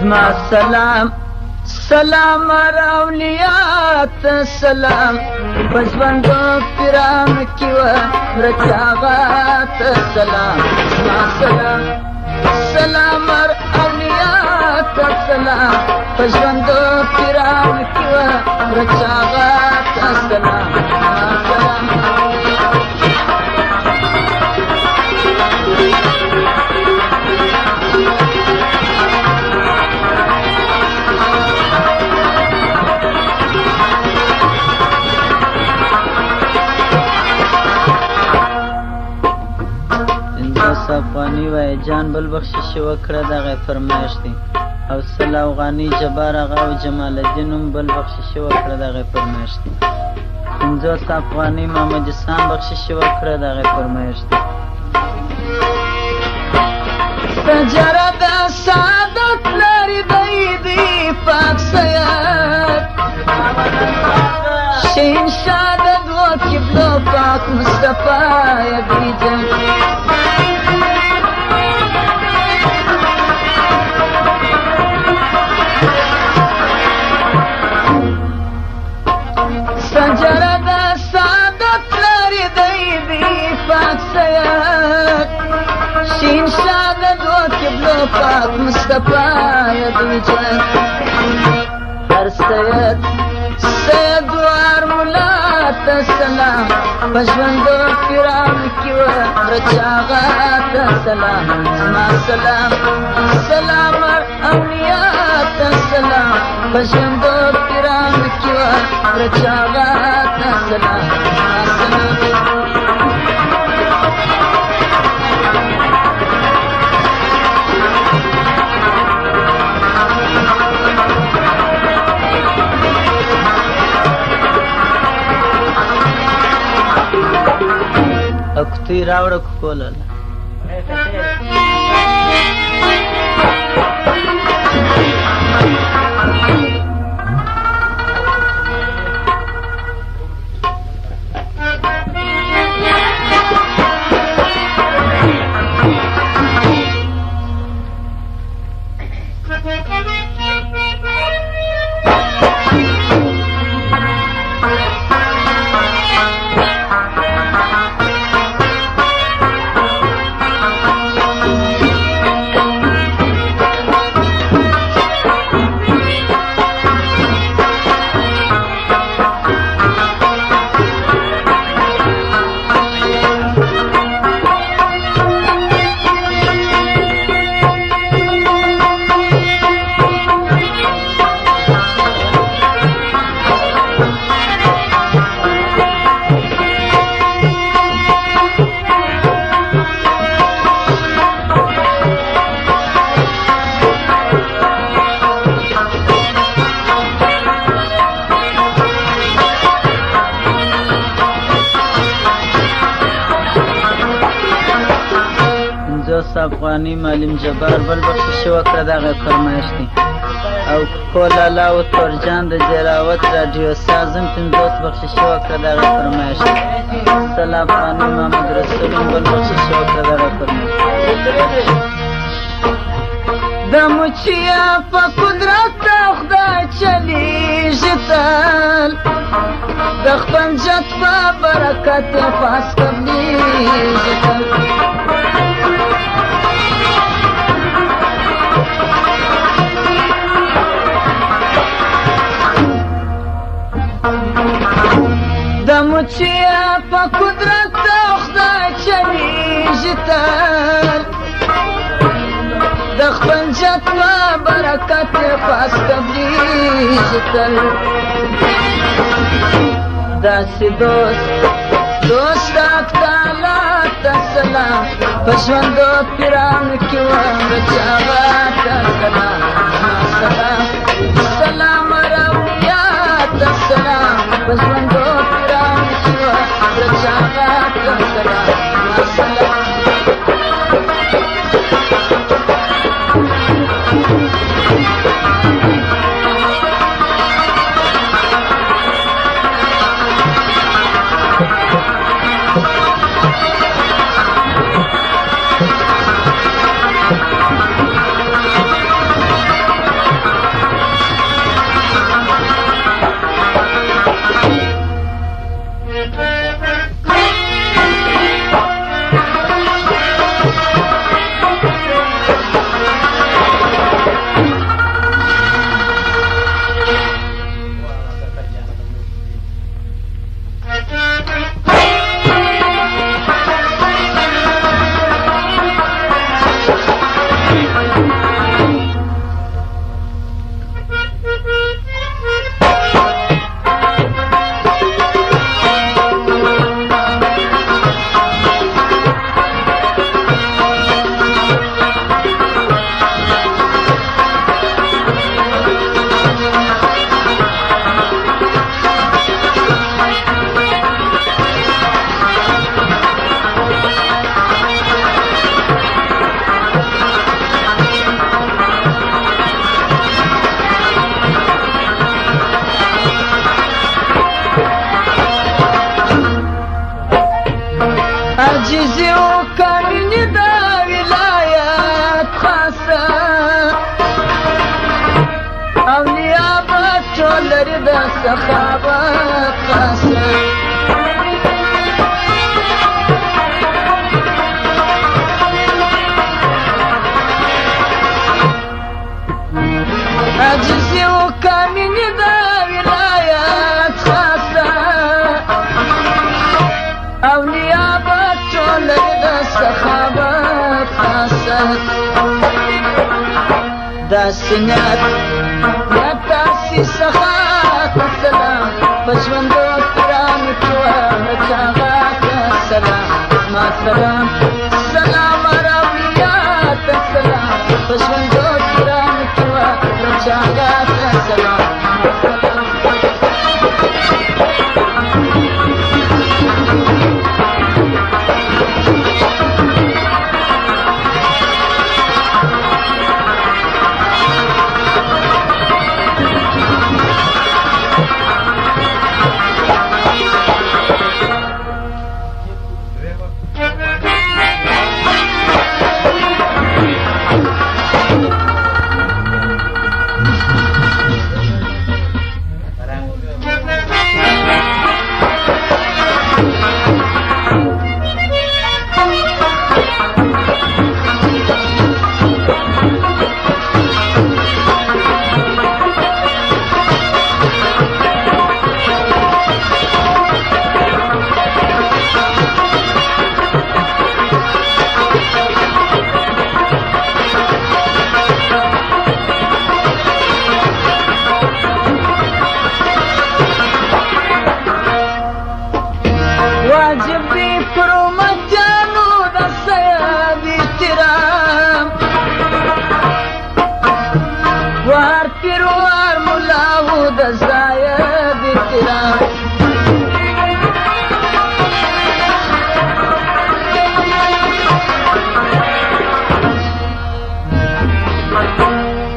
زما سلام سلام اولیات سلام پژوندو پیرانو کې و رچاغات سلام زما سلام سلام اولیات سلام پژوندو پیرانو کې و رچاغات سلام زما سلام افغاني وای جان بل بخشش وکړه دغه فرمایش دی او سلا افغاني جبار آغا او جمال الدین هم بل بخشش وکړه دغه فرمایش دی 50 افغاني محمد جسام بخشش وکړه دغه فرمایش دی سجره د سعادت لري دی پاک سیاد شین شاد دو کبلو پاک مصطفی یدی جن سجره د سعادت لري دی پاک سیاد شین شاد دو کبلو پاک مصطفی یدی جن هر سید سید وار ملا سلام پژوندو پیرانو کې و رچاغات سلام زما سلام سلام اولیات سلام پژوندو پیرانو کې و رچاغات سلام زما سلام اکتی راوړه کوله افغاني معلم جبار بل بخشش وکړه دغه فرمایش دی او کولا لاو تورجان د جراوت رادیو سازم 50 بخشش وکړه دغه فرمایش دی سلا افغاني محمد رسول بل بخشش وکړه دغه فرمایش د مچیا په قدرت خدای چلیږي تل د خپل جت په برکت پاس قبلیږي تل د مچیا په قدرت خدای چلیږي تل د خپل جت په برکت پاس قبلیږي تل داسې دوست تعالی ته سلام پژوندو پیرانو کې و رچاغات سلام سلام سلام اولیات سلام پژوندو پیرانو کې و رچاغات سلام سلام سخاوت قصد عجزي وكامني دا ولايات خاصة او نيابت ولد سخاوت قصد دا سنات يا تاسي سخاوت السلام فجوندو ترام كوا چاغات السلام ما سلام سلام رويات السلام فجوندو ترام كوا چاغات السلام واجب دي فرمتانو دا سيادي ترام وار تروار ملاو دا زايدي ترام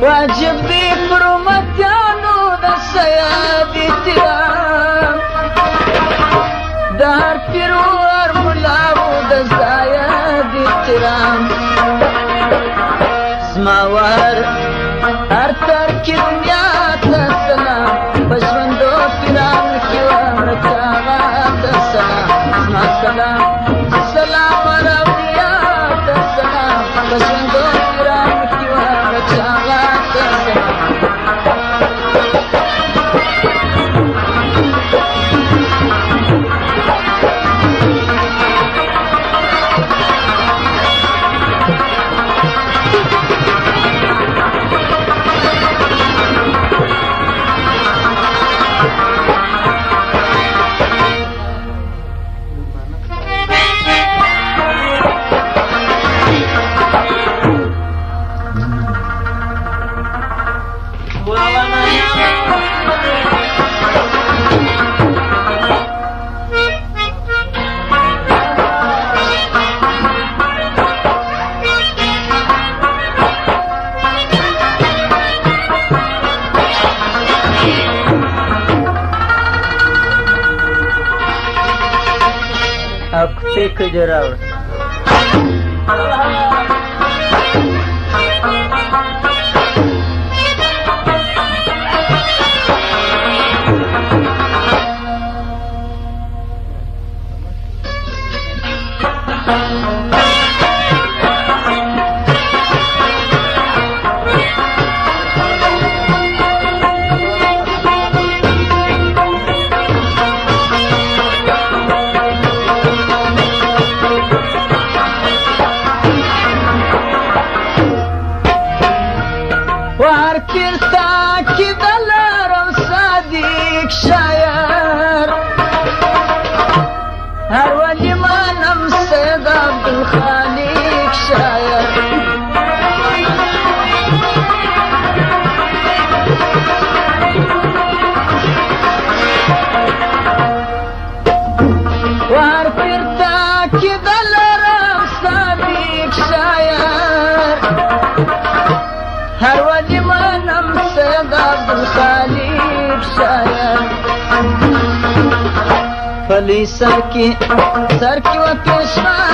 واجب دي فرمتانو دا سيادي ترام دار تروار ملاو دا زايد احترام سماوار ارتر کی دنیا تسلام بجوندو فرام کیوا چاغات السلام اسما سلام سلام رویات السلام بجوندو فرام کیوا چاغات السلام Aku kejarau. फली सर की वो पेशवा